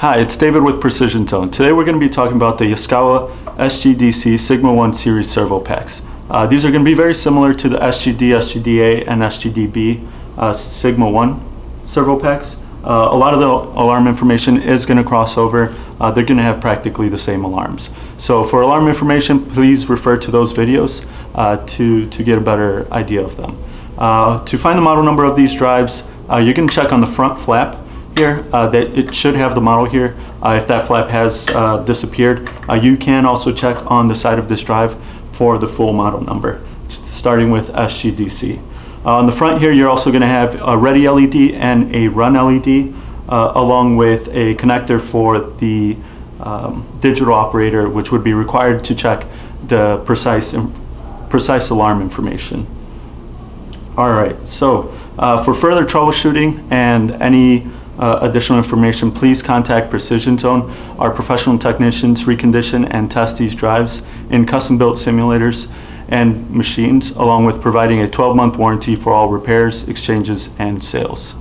Hi, it's David with Precision Zone. Today we're going to be talking about the Yaskawa SGDC Sigma 1 series servo packs. These are going to be very similar to the SGD, SGDA, and SGDB Sigma 1 servo packs. A lot of the alarm information is going to cross over. They're going to have practically the same alarms. So for alarm information, please refer to those videos to get a better idea of them. To find the model number of these drives, you can check on the front flap here. That it should have the model here. If that flap has disappeared, you can also check on the side of this drive for the full model number, starting with SGDC. On the front here, you're also going to have a ready LED and a run LED, along with a connector for the digital operator, which would be required to check the precise alarm information. All right, so for further troubleshooting and any additional information, please contact Precision Zone. Our professional technicians recondition and test these drives in custom-built simulators and machines, along with providing a 12-month warranty for all repairs, exchanges, and sales.